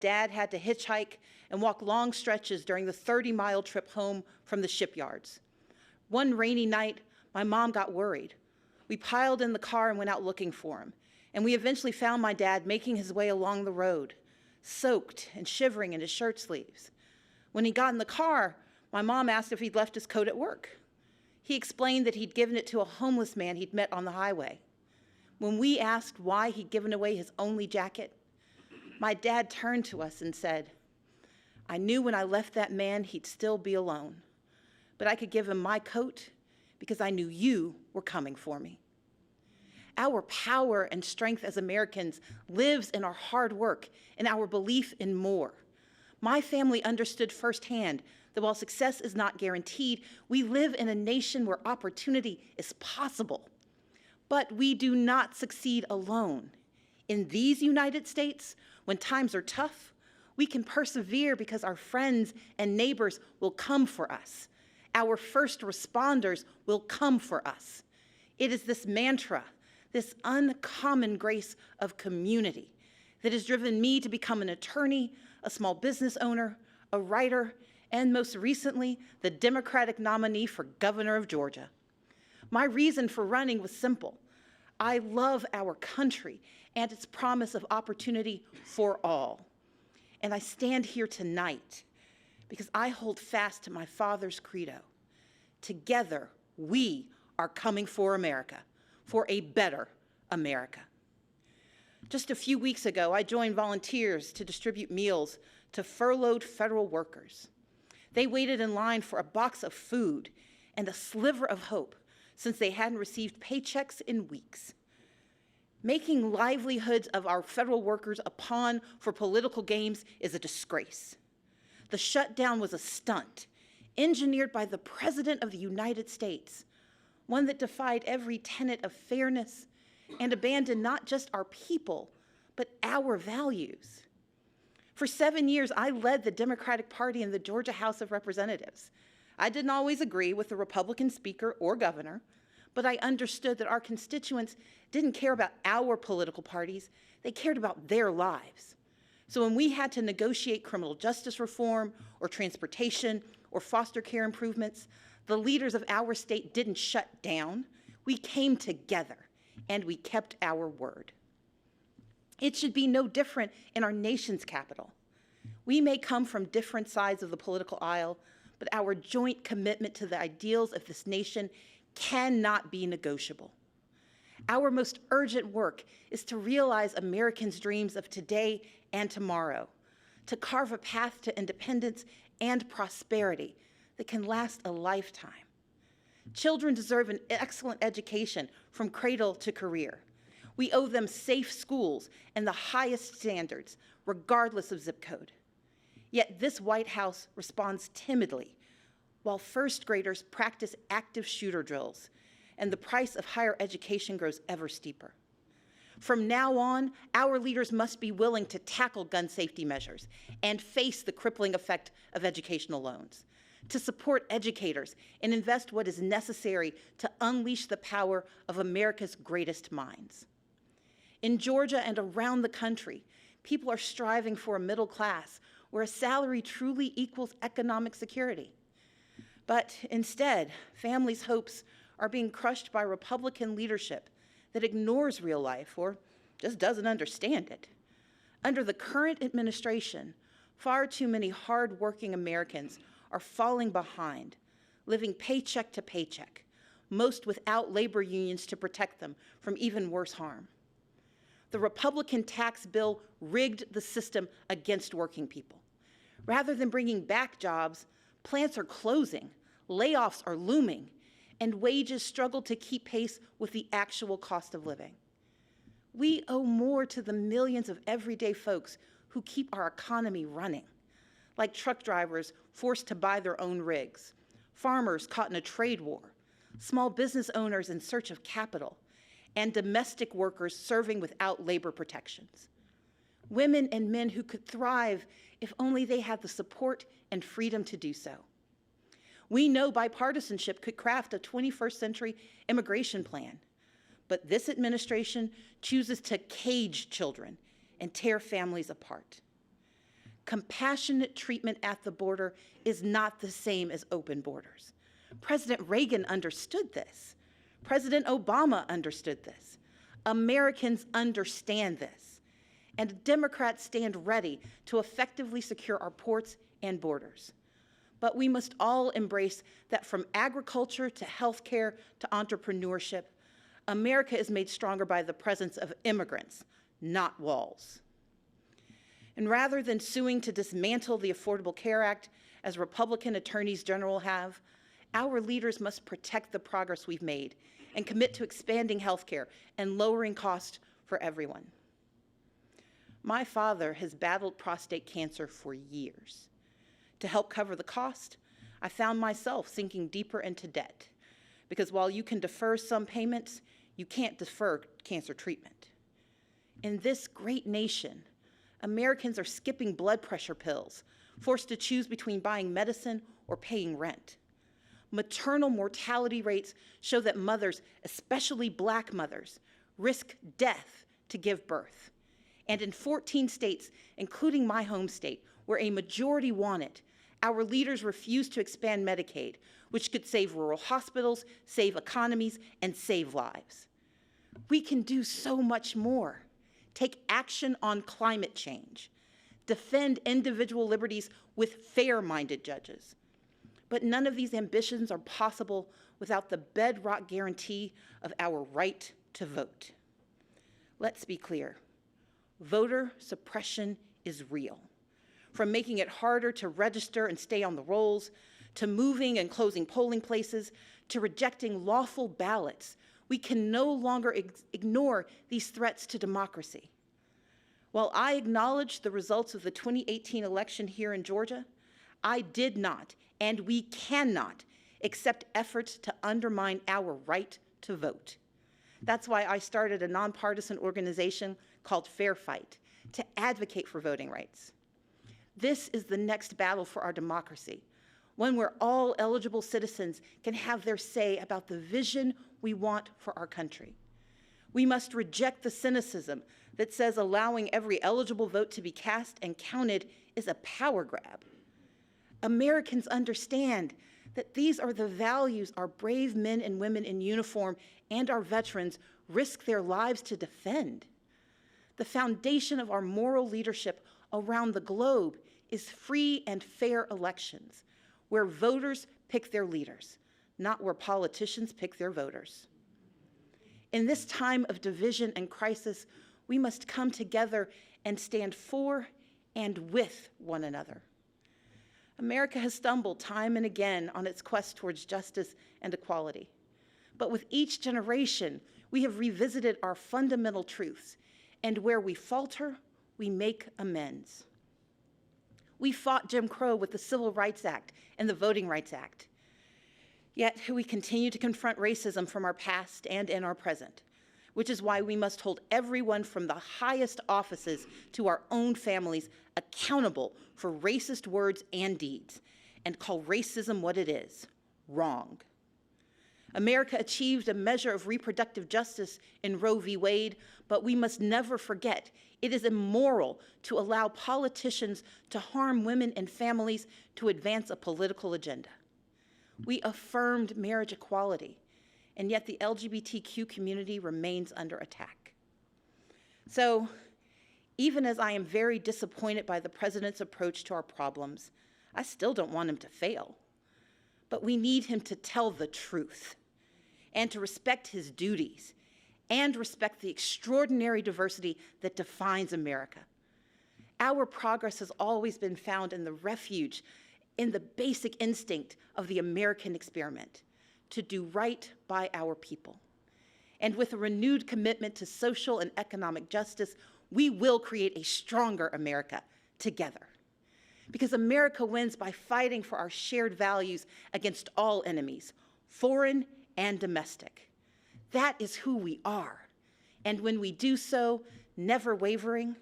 Dad had to hitchhike and walk long stretches during the 30-mile trip home from the shipyards. One rainy night, my mom got worried. We piled in the car and went out looking for him, and we eventually found my dad making his way along the road, soaked and shivering in his shirt sleeves. When he got in the car, my mom asked if he'd left his coat at work. He explained that he'd given it to a homeless man he'd met on the highway. When we asked why he'd given away his only jacket, my dad turned to us and said, "I knew when I left that man he'd still be alone, but I could give him my coat because I knew you were coming for me." Our power and strength as Americans lives in our hard work and our belief in more. My family understood firsthand that while success is not guaranteed, we live in a nation where opportunity is possible. But we do not succeed alone. In these United States, when times are tough, we can persevere because our friends and neighbors will come for us. Our first responders will come for us. It is this mantra, this uncommon grace of community, that has driven me to become an attorney, a small business owner, a writer, and most recently, the Democratic nominee for governor of Georgia. My reason for running was simple. I love our country and its promise of opportunity for all. And I stand here tonight because I hold fast to my father's credo. Together, we are coming for America, for a better America. Just a few weeks ago, I joined volunteers to distribute meals to furloughed federal workers. They waited in line for a box of food and a sliver of hope since they hadn't received paychecks in weeks. Making livelihoods of our federal workers a pawn for political games is a disgrace. The shutdown was a stunt, engineered by the President of the United States, one that defied every tenet of fairness and abandoned not just our people, but our values. For 7 years, I led the Democratic Party in the Georgia House of Representatives. I didn't always agree with the Republican speaker or governor, but I understood that our constituents didn't care about our political parties, they cared about their lives. So when we had to negotiate criminal justice reform or transportation or foster care improvements, the leaders of our state didn't shut down. We came together and we kept our word. It should be no different in our nation's capital. We may come from different sides of the political aisle, but our joint commitment to the ideals of this nation cannot be negotiable. Our most urgent work is to realize Americans' dreams of today and tomorrow, to carve a path to independence and prosperity that can last a lifetime. Children deserve an excellent education from cradle to career. We owe them safe schools and the highest standards, regardless of zip code. Yet this White House responds timidly, while first graders practice active shooter drills, and the price of higher education grows ever steeper. From now on, our leaders must be willing to tackle gun safety measures and face the crippling effect of educational loans, to support educators and invest what is necessary to unleash the power of America's greatest minds. In Georgia and around the country, people are striving for a middle class where a salary truly equals economic security. But instead, families' hopes are being crushed by Republican leadership that ignores real life or just doesn't understand it. Under the current administration, far too many hard-working Americans are falling behind, living paycheck to paycheck, most without labor unions to protect them from even worse harm. The Republican tax bill rigged the system against working people. Rather than bringing back jobs, plants are closing, layoffs are looming, and wages struggle to keep pace with the actual cost of living. We owe more to the millions of everyday folks who keep our economy running, like truck drivers forced to buy their own rigs, farmers caught in a trade war, small business owners in search of capital, and domestic workers serving without labor protections. Women and men who could thrive if only they had the support and freedom to do so. We know bipartisanship could craft a 21st century immigration plan, but this administration chooses to cage children and tear families apart. Compassionate treatment at the border is not the same as open borders. President Reagan understood this. President Obama understood this. Americans understand this. And Democrats stand ready to effectively secure our ports and borders. But we must all embrace that from agriculture to healthcare to entrepreneurship, America is made stronger by the presence of immigrants, not walls. And rather than suing to dismantle the Affordable Care Act, as Republican attorneys general have, our leaders must protect the progress we've made and commit to expanding healthcare and lowering costs for everyone. My father has battled prostate cancer for years. To help cover the cost, I found myself sinking deeper into debt, because while you can defer some payments, you can't defer cancer treatment. In this great nation, Americans are skipping blood pressure pills, forced to choose between buying medicine or paying rent. Maternal mortality rates show that mothers, especially Black mothers, risk death to give birth. And in 14 states, including my home state, where a majority want it, our leaders refuse to expand Medicaid, which could save rural hospitals, save economies, and save lives. We can do so much more. Take action on climate change. Defend individual liberties with fair-minded judges. But none of these ambitions are possible without the bedrock guarantee of our right to vote. Let's be clear. Voter suppression is real. From making it harder to register and stay on the rolls, to moving and closing polling places, to rejecting lawful ballots, we can no longer ignore these threats to democracy. While I acknowledge the results of the 2018 election here in Georgia, I did not, and we cannot, accept efforts to undermine our right to vote. That's why I started a nonpartisan organization called Fair Fight to advocate for voting rights. This is the next battle for our democracy, one where all eligible citizens can have their say about the vision we want for our country. We must reject the cynicism that says allowing every eligible vote to be cast and counted is a power grab. Americans understand that these are the values our brave men and women in uniform and our veterans risk their lives to defend. The foundation of our moral leadership around the globe is free and fair elections, where voters pick their leaders, not where politicians pick their voters. In this time of division and crisis, we must come together and stand for and with one another. America has stumbled time and again on its quest towards justice and equality. But with each generation, we have revisited our fundamental truths, and where we falter, we make amends. We fought Jim Crow with the Civil Rights Act and the Voting Rights Act. Yet we continue to confront racism from our past and in our present, which is why we must hold everyone from the highest offices to our own families accountable for racist words and deeds, and call racism what it is: wrong. America achieved a measure of reproductive justice in Roe v. Wade, but we must never forget it is immoral to allow politicians to harm women and families to advance a political agenda. We affirmed marriage equality, and yet the LGBTQ community remains under attack. So, even as I am very disappointed by the president's approach to our problems, I still don't want him to fail. But we need him to tell the truth and to respect his duties and respect the extraordinary diversity that defines America. Our progress has always been found in the refuge, in the basic instinct of the American experiment, to do right by our people. And with a renewed commitment to social and economic justice, we will create a stronger America together. Because America wins by fighting for our shared values against all enemies, foreign and domestic. That is who we are. And when we do so, never wavering,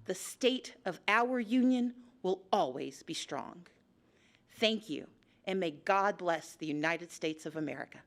the state of our union will always be strong. Thank you, and may God bless the United States of America.